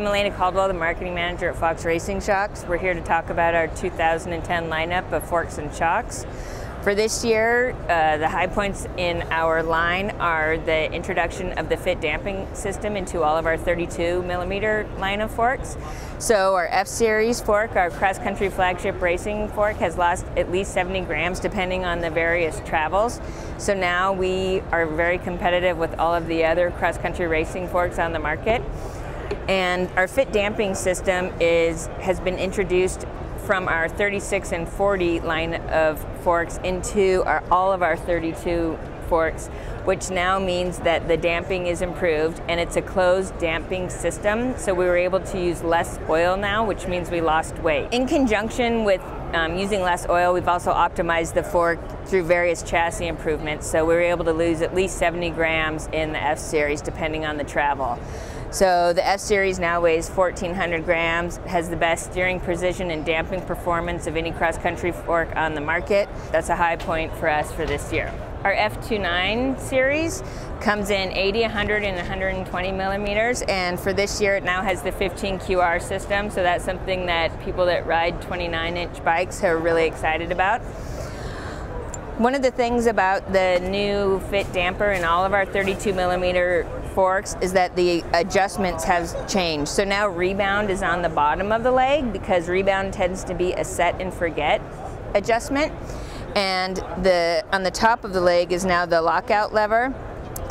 I'm Elena Caldwell, the marketing manager at Fox Racing Shox. We're here to talk about our 2010 lineup of forks and shocks. For this year, the high points in our line are the introduction of the fit damping system into all of our 32mm line of forks. So our F-Series fork, our cross-country flagship racing fork, has lost at least 70 grams depending on the various travels. So now we are very competitive with all of the other cross-country racing forks on the market. And our fit damping system has been introduced from our 36 and 40 line of forks into all of our 32 forks, which now means that the damping is improved and it's a closed damping system. So we were able to use less oil now, which means we lost weight. In conjunction with using less oil, we've also optimized the fork through various chassis improvements. So we were able to lose at least 70 grams in the F-Series depending on the travel. So the F-Series now weighs 1,400 grams, has the best steering precision and damping performance of any cross-country fork on the market. That's a high point for us for this year. Our F29 series comes in 80, 100, and 120 millimeters, and for this year it now has the 15 QR system, so that's something that people that ride 29-inch bikes are really excited about. One of the things about the new fit damper in all of our 32mm forks is that the adjustments have changed. So now rebound is on the bottom of the leg because rebound tends to be a set and forget adjustment. And on the top of the leg is now the lockout lever.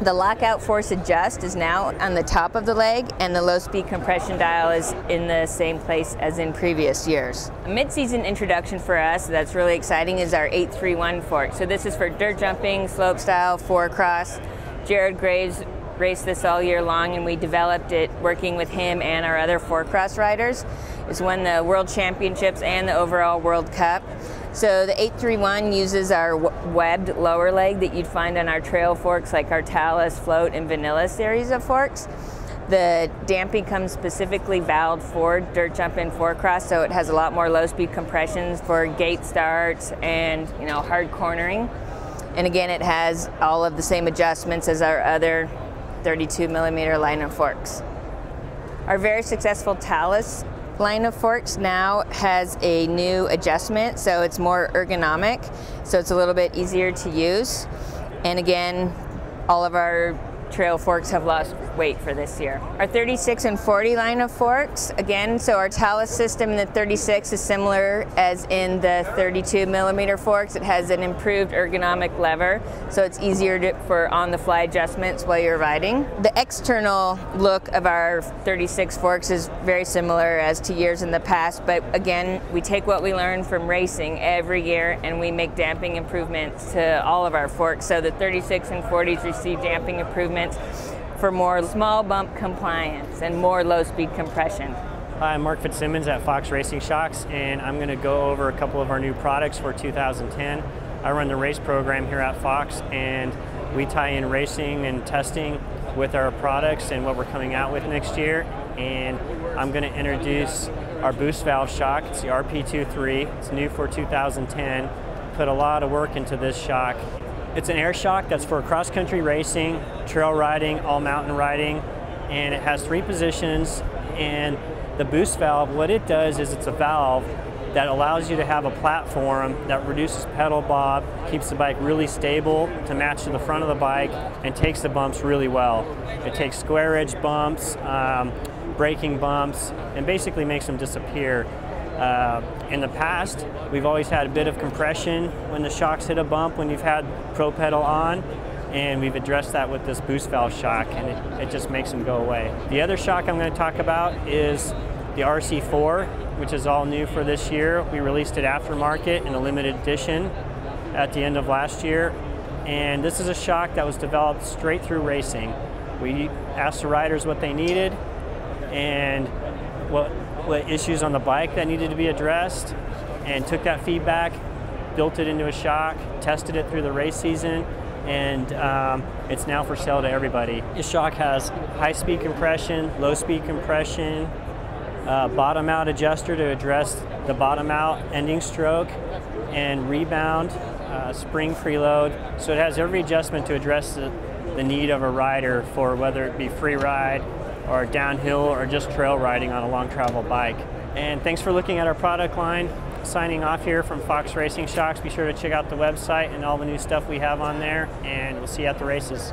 The lockout force adjust is now on the top of the leg, and the low speed compression dial is in the same place as in previous years. A mid-season introduction for us that's really exciting is our 831 fork. So this is for dirt jumping, slope style, four cross. Jared Graves raced this all year long, and we developed it working with him and our other four cross riders. It's won the World Championships and the overall World Cup. So the 831 uses our webbed lower leg that you'd find on our trail forks like our Talus, Float, and Vanilla series of forks. The damping comes specifically valved for dirt jump and four cross, so it has a lot more low speed compressions for gate starts and hard cornering. And again, it has all of the same adjustments as our other 32mm line of forks. Our very successful Talus line of forks now has a new adjustment, so it's more ergonomic, so it's a little bit easier to use. And again, all of our trail forks have lost weight for this year. Our 36 and 40 line of forks, again, so our Talus system in the 36 is similar as in the 32mm forks. It has an improved ergonomic lever, so it's easier for on-the-fly adjustments while you're riding. The external look of our 36 forks is very similar as to years in the past, but again, we take what we learn from racing every year and we make damping improvements to all of our forks. So the 36 and 40s receive damping improvements for more small bump compliance and more low speed compression. Hi, I'm Mark Fitzsimmons at Fox Racing Shox, and I'm going to go over a couple of our new products for 2010. I run the race program here at Fox, and we tie in racing and testing with our products and what we're coming out with next year. And I'm going to introduce our boost valve shock. It's the RP23. It's new for 2010. Put a lot of work into this shock. It's an air shock that's for cross-country racing, trail riding, all mountain riding, and it has 3 positions. And the boost valve, what it does is it's a valve that allows you to have a platform that reduces pedal bob, keeps the bike really stable to match to the front of the bike, and takes the bumps really well. It takes square edge bumps, braking bumps, and basically makes them disappear. In the past, we've always had a bit of compression when the shocks hit a bump when you've had pro pedal on, and we've addressed that with this boost valve shock, and it just makes them go away. The other shock I'm going to talk about is the RC4, which is all new for this year. We released it aftermarket in a limited edition at the end of last year, and this is a shock that was developed straight through racing. We asked the riders what they needed and what issues on the bike that needed to be addressed, and took that feedback, built it into a shock, tested it through the race season, and it's now for sale to everybody. This shock has high-speed compression, low-speed compression, bottom-out adjuster to address the bottom-out ending stroke, and rebound, spring preload. So it has every adjustment to address the need of a rider for whether it be free ride or downhill or just trail riding on a long travel bike. And thanks for looking at our product line. Signing off here from Fox Racing Shox. Be sure to check out the website and all the new stuff we have on there, and we'll see you at the races.